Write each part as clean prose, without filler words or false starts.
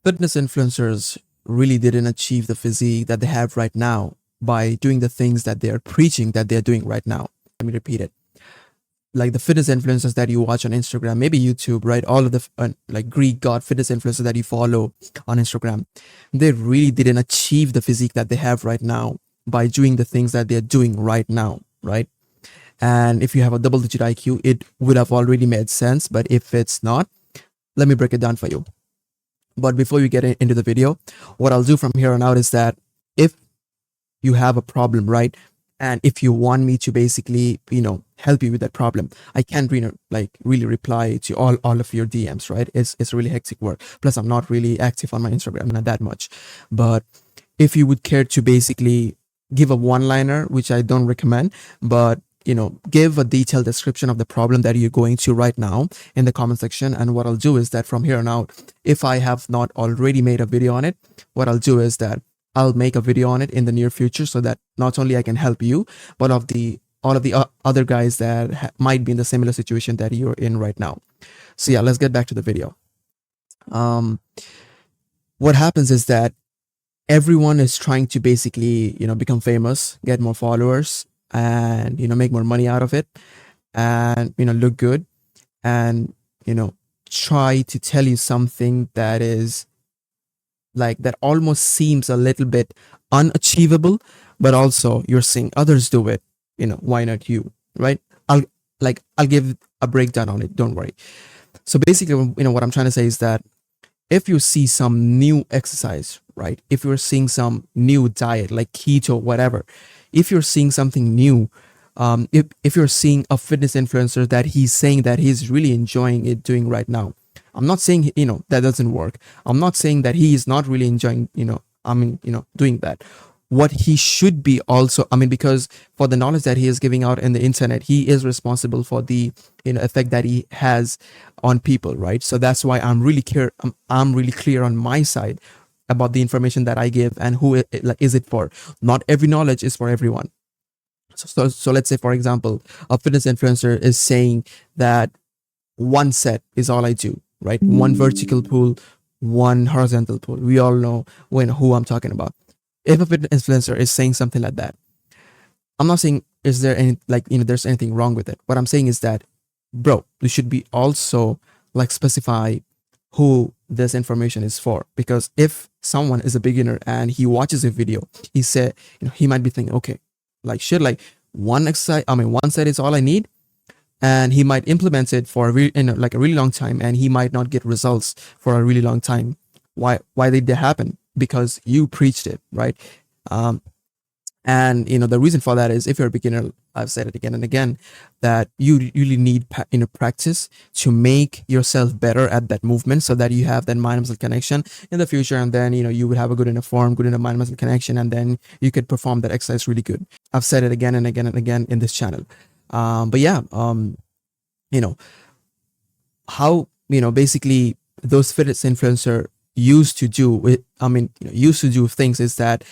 Fitness influencers really didn't achieve the physique that they have right now by doing the things that they're preaching that they're doing right now. Let me repeat it. Like the fitness influencers that you watch on Instagram, maybe YouTube, right? All of the like Greek god fitness influencers that you follow on Instagram, they really didn't achieve the physique that they have right now by doing the things that they're doing right now, right? And if you have a double digit IQ, it would have already made sense. But if it's not, let me break it down for you. But before you get into the video, what I'll do from here on out is that if you have a problem, right? And if you want me to basically, help you with that problem, I can't really reply to all of your DMs, right? It's really hectic work. Plus, I'm not really active on my Instagram, not that much. But if you would care to basically give a one-liner, which I don't recommend, but give a detailed description of the problem that you're going to right now in the comment section. And what I'll do is that from here on out, if I have not already made a video on it, what I'll do is that I'll make a video on it in the near future so that not only I can help you, but all of the other guys that might be in the similar situation that you're in right now. So yeah, let's get back to the video. What happens is that everyone is trying to basically, become famous, get more followers, and make more money out of it, and look good, and try to tell you something that is like that almost seems a little bit unachievable, but also you're seeing others do it. Why not you, right? I'll give a breakdown on it, don't worry. So basically, what I'm trying to say is that if you see some new exercise, right? If you're seeing some new diet like keto, whatever, if you're seeing something new, if you're seeing a fitness influencer that he's saying that he's really enjoying it doing right now, I'm not saying that doesn't work. I'm not saying that he is not really enjoying doing that. What he should be also, because for the knowledge that he is giving out in the internet, he is responsible for the effect that he has on people, right? So that's why I'm really clear. I'm really clear on my side about the information that I give and who is it for. Not every knowledge is for everyone. So let's say, for example, a fitness influencer is saying that one set is all I do, right? One vertical pull, one horizontal pull. We all know who I'm talking about. If a fitness influencer is saying something like that, I'm not saying is there any there's anything wrong with it. What I'm saying is that, bro, you should be also specify who this information is for. Because if someone is a beginner and he watches a video, he said, he might be thinking, okay, one exercise, one set is all I need. And he might implement it for a really long time, and he might not get results for a really long time. Why did that happen? Because you preached it, right? And the reason for that is, if you're a beginner, I've said it again and again, that you really need practice to make yourself better at that movement, so that you have that mind-muscle connection in the future, and then you would have a good enough form, good enough mind-muscle connection, and then you could perform that exercise really good. I've said it again and again and again in this channel. But yeah, how basically those fitness influencer used to do things is that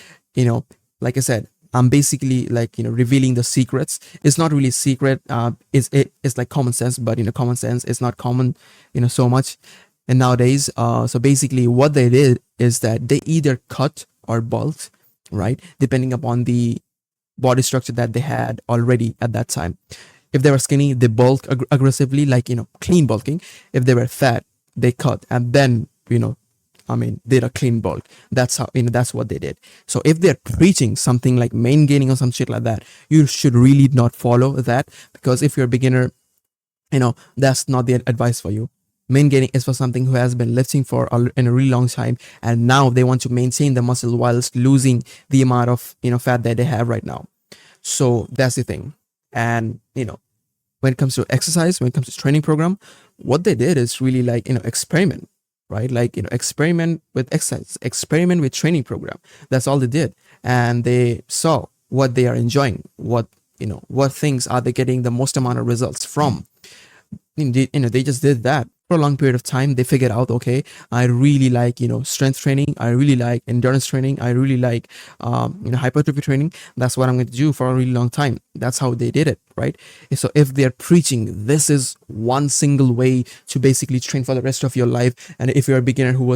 like I said, I'm basically revealing the secrets. It's not really secret. It's like common sense, but common sense is not common so much. And nowadays, so basically what they did is that they either cut or bulked, right, depending upon the body structure that they had already at that time. If they were skinny, they bulk aggressively, clean bulking. If they were fat, they cut, and then did a clean bulk. That's how that's what they did. So if they're preaching something like main gaining or some shit like that, you should really not follow that, because if you're a beginner, that's not the advice for you. Main gaining is for something who has been lifting for in a really long time, and now they want to maintain the muscle whilst losing the amount of fat that they have right now. So that's the thing. And when it comes to exercise, when it comes to training program, what they did is really experiment, right? Experiment with exercise, experiment with training program. That's all they did. And they saw what they are enjoying, what things are they getting the most amount of results from. They just did that. for a long period of time, they figured out, okay, I really like, strength training. I really like endurance training. I really like, hypertrophy training. That's what I'm going to do for a really long time. That's how they did it, right? So if they're preaching, this is one single way to basically train for the rest of your life. And if you're a beginner who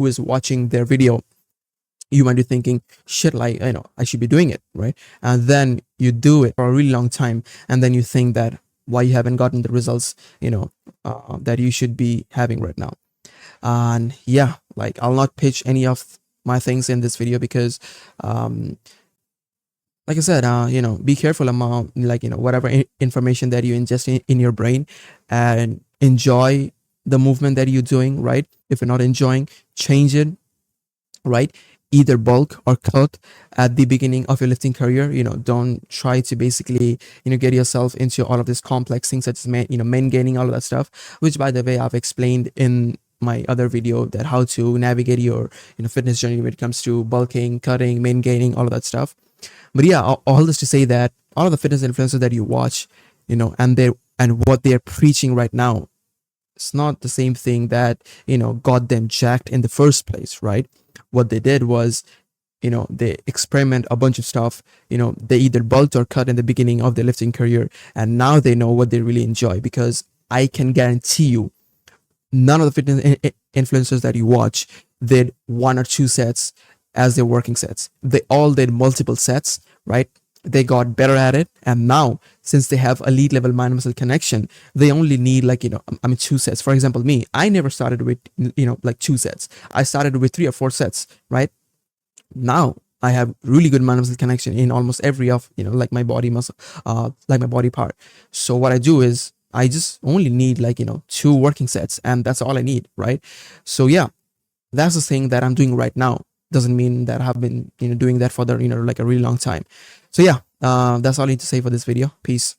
is watching their video, you might be thinking, shit, like, I should be doing it, right? And then you do it for a really long time, and then you think that why you haven't gotten the results, that you should be having right now. And yeah, like, I'll not pitch any of my things in this video because, like I said, be careful about, like, whatever information that you ingest in your brain, and enjoy the movement that you're doing, right? If you're not enjoying, change it, right? Either bulk or cut at the beginning of your lifting career. Don't try to basically, get yourself into all of these complex things such as main gaining, all of that stuff, which, by the way, I've explained in my other video, that how to navigate your, fitness journey when it comes to bulking, cutting, main gaining, all of that stuff. But yeah, all this to say that all of the fitness influencers that you watch, and what they're preaching right now, it's not the same thing that, got them jacked in the first place, right? What they did was, they experiment a bunch of stuff. They either bulked or cut in the beginning of their lifting career, and now they know what they really enjoy. Because I can guarantee you, none of the fitness influencers that you watch did 1 or 2 sets as their working sets. They all did multiple sets, right? They got better at it, and now, since they have elite level mind muscle connection, they only need, like, 2 sets. For example, me, I never started with, like, 2 sets. I started with 3 or 4 sets, right? Now I have really good mind muscle connection in almost every of, like, my body muscle, like my body part. So what I do is, I just only need, like, 2 working sets, and that's all I need, right? So yeah, that's the thing that I'm doing right now. Doesn't mean that I've been, doing that for the, like, a really long time. So yeah, that's all I need to say for this video. Peace.